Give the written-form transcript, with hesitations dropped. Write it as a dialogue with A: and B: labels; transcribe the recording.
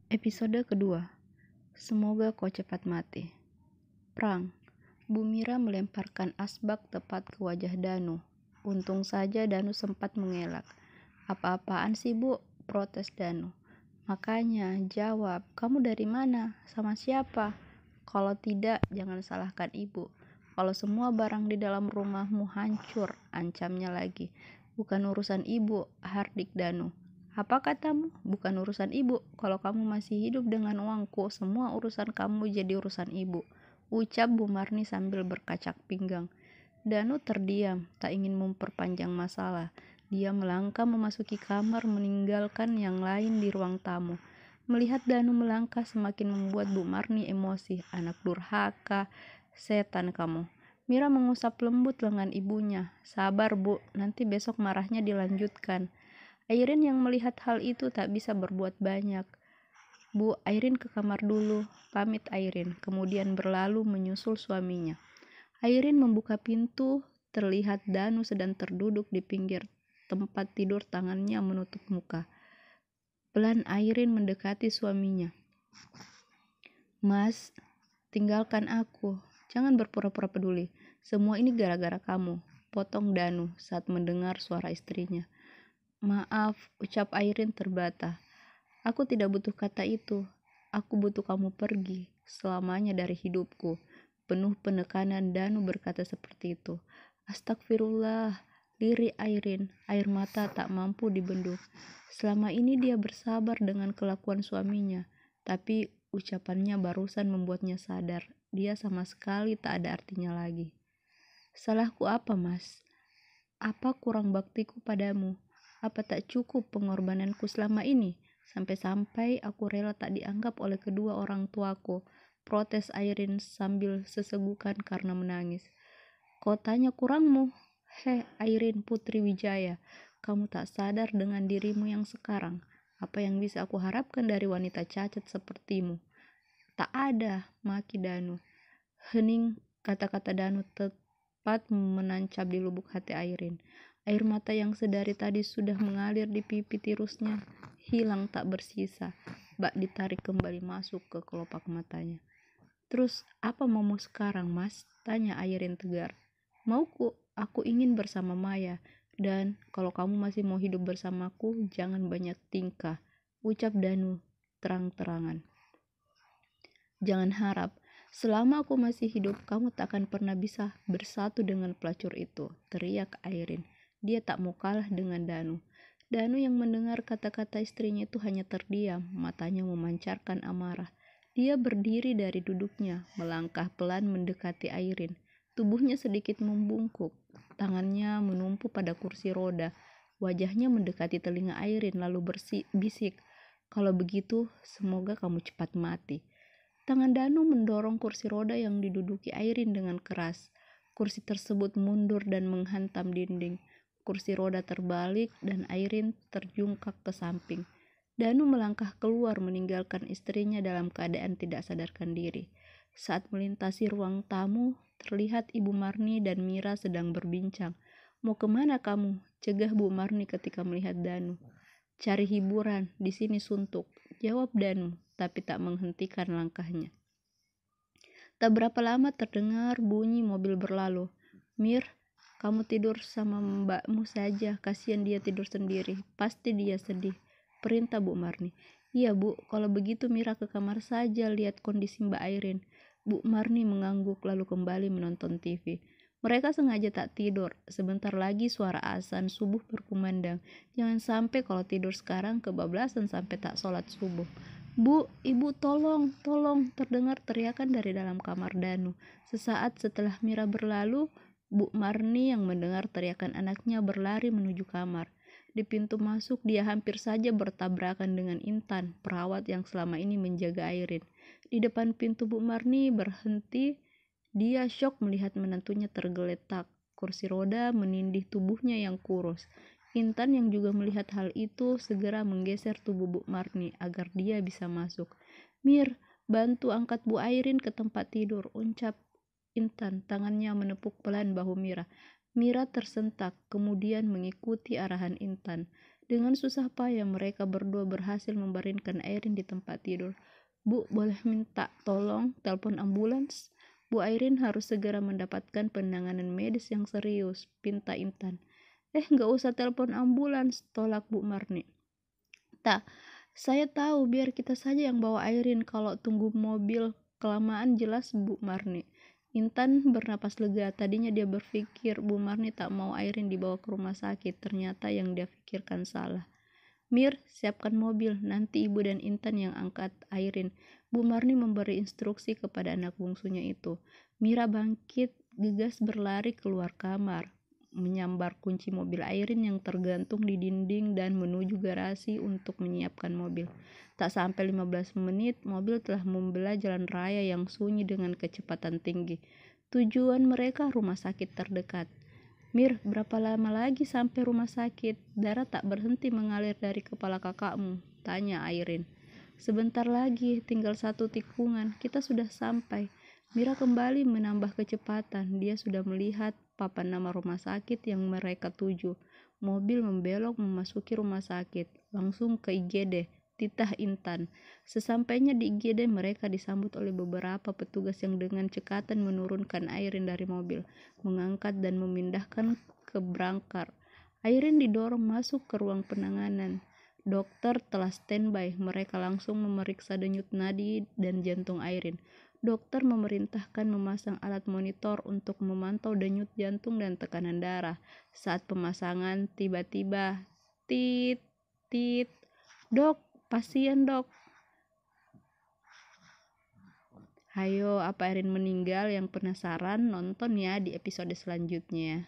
A: Episode kedua. Semoga kau cepat mati. Perang. Bu Mira melemparkan asbak tepat ke wajah Danu. Untung saja Danu sempat mengelak. Apa-apaan sih Bu? Protes Danu. Makanya jawab, kamu dari mana? Sama siapa? Kalau tidak, jangan salahkan ibu. Kalau semua barang di dalam rumahmu hancur, ancamnya lagi. Bukan urusan ibu, hardik Danu. Apa katamu? Bukan urusan ibu. Kalau kamu masih hidup dengan uangku, semua urusan kamu jadi urusan ibu, ucap Bu Marni sambil berkacak pinggang. Danu terdiam, tak ingin memperpanjang masalah. Dia melangkah memasuki kamar, meninggalkan yang lain di ruang tamu. Melihat Danu melangkah semakin membuat Bu Marni emosi. Anak durhaka, setan kamu. Mira mengusap lembut lengan ibunya. Sabar Bu, nanti besok marahnya dilanjutkan. Airin yang melihat hal itu tak bisa berbuat banyak. Bu, Airin ke kamar dulu, pamit Airin, kemudian berlalu menyusul suaminya. Airin membuka pintu, terlihat Danu sedang terduduk di pinggir tempat tidur, tangannya menutup muka. Pelan Airin mendekati suaminya. Mas, tinggalkan aku, jangan berpura-pura peduli. Semua ini gara-gara kamu, potong Danu saat mendengar suara istrinya. Maaf, ucap Airin terbata. Aku tidak butuh kata itu. Aku butuh kamu pergi selamanya dari hidupku. Penuh penekanan Danu berkata seperti itu. Astagfirullah, lirik Airin. Air mata tak mampu dibendung. Selama ini dia bersabar dengan kelakuan suaminya. Tapi ucapannya barusan membuatnya sadar. Dia sama sekali tak ada artinya lagi. Salahku apa, Mas? Apa kurang baktiku padamu? Apa tak cukup pengorbananku selama ini? Sampai-sampai aku rela tak dianggap oleh kedua orang tuaku, protes Airin sambil sesegukan karena menangis. Kau tanya kurangmu? Heh, Airin Putri Wijaya, kamu tak sadar dengan dirimu yang sekarang. Apa yang bisa aku harapkan dari wanita cacat sepertimu? Tak ada, maki Danu. Hening, kata-kata Danu tepat menancap di lubuk hati Airin. Air mata yang sedari tadi sudah mengalir di pipi tirusnya hilang tak bersisa. Bak ditarik kembali masuk ke kelopak matanya. Terus apa maumu sekarang, Mas? Tanya Airin tegar. Mauku, aku ingin bersama Maya. Dan kalau kamu masih mau hidup bersamaku, jangan banyak tingkah, ucap Danu terang-terangan. Jangan harap, selama aku masih hidup, kamu tak akan pernah bisa bersatu dengan pelacur itu, teriak Airin. Dia tak mau kalah dengan Danu. Danu yang mendengar kata-kata istrinya itu hanya terdiam, matanya memancarkan amarah. Dia berdiri dari duduknya, melangkah pelan mendekati Airin. Tubuhnya sedikit membungkuk, tangannya menumpu pada kursi roda. Wajahnya mendekati telinga Airin lalu bisik, kalau begitu, semoga kamu cepat mati. Tangan Danu mendorong kursi roda yang diduduki Airin dengan keras. Kursi tersebut mundur dan menghantam dinding. Kursi roda terbalik dan Airin terjungkak ke samping. Danu melangkah keluar meninggalkan istrinya dalam keadaan tidak sadarkan diri. Saat melintasi ruang tamu, terlihat Ibu Marni dan Mira sedang berbincang. Mau kemana kamu? Cegah Bu Marni ketika melihat Danu. Cari hiburan, di sini suntuk, jawab Danu, tapi tak menghentikan langkahnya. Tak berapa lama terdengar bunyi mobil berlalu. Mir, kamu tidur sama mbakmu saja, kasihan dia tidur sendiri, pasti dia sedih, perintah Bu Marni. Iya Bu, kalau begitu Mira ke kamar saja lihat kondisi Mbak Airin. Bu Marni mengangguk lalu kembali menonton TV. Mereka sengaja tak tidur, sebentar lagi suara azan subuh berkumandang. Jangan sampai kalau tidur sekarang kebablasan sampai tak sholat subuh. Bu, ibu tolong, tolong, terdengar teriakan dari dalam kamar Danu. Sesaat setelah Mira berlalu, Bu Marni yang mendengar teriakan anaknya berlari menuju kamar. Di pintu masuk dia hampir saja bertabrakan dengan Intan, perawat yang selama ini menjaga Airin. Di depan pintu Bu Marni berhenti, dia syok melihat menantunya tergeletak. Kursi roda menindih tubuhnya yang kurus. Intan yang juga melihat hal itu segera menggeser tubuh Bu Marni agar dia bisa masuk. Mir, bantu angkat Bu Airin ke tempat tidur, ucap Intan, tangannya menepuk pelan bahu Mira. Mira tersentak, kemudian mengikuti arahan Intan. Dengan susah payah mereka berdua berhasil membaringkan Airin di tempat tidur. Bu, boleh minta tolong telepon ambulans? Bu Airin harus segera mendapatkan penanganan medis yang serius, pinta Intan. Nggak usah telepon ambulans, tolak Bu Marni. Tak, saya tahu, biar kita saja yang bawa Airin. Kalau tunggu mobil kelamaan jelas Bu Marni. Intan bernapas lega. Tadinya dia berpikir Bu Marni tak mau Airin dibawa ke rumah sakit. Ternyata yang dia pikirkan salah. Mir, siapkan mobil. Nanti ibu dan Intan yang angkat Airin. Bu Marni memberi instruksi kepada anak bungsunya itu. Mira bangkit, gegas berlari keluar kamar, menyambar kunci mobil Airin yang tergantung di dinding dan menuju garasi untuk menyiapkan mobil. Tak sampai 15 menit, mobil telah membelah jalan raya yang sunyi dengan kecepatan tinggi. Tujuan mereka rumah sakit terdekat. Mir, berapa lama lagi sampai rumah sakit? Darah tak berhenti mengalir dari kepala kakakmu, tanya Airin. Sebentar lagi, tinggal 1 tikungan, kita sudah sampai. Mira kembali menambah kecepatan. Dia sudah melihat papan nama rumah sakit yang mereka tuju. Mobil membelok memasuki rumah sakit, langsung ke IGD. Titah Intan. Sesampainya di IGD, mereka disambut oleh beberapa petugas yang dengan cekatan menurunkan Airin dari mobil, mengangkat dan memindahkan ke brankar. Airin didorong masuk ke ruang penanganan. Dokter telah standby. Mereka langsung memeriksa denyut nadi dan jantung Airin. Dokter memerintahkan memasang alat monitor untuk memantau denyut jantung dan tekanan darah. Saat pemasangan, tiba-tiba, tit, tit, dok, pasien dok. Hayo, apa Airin meninggal? Yang penasaran nonton ya di episode selanjutnya.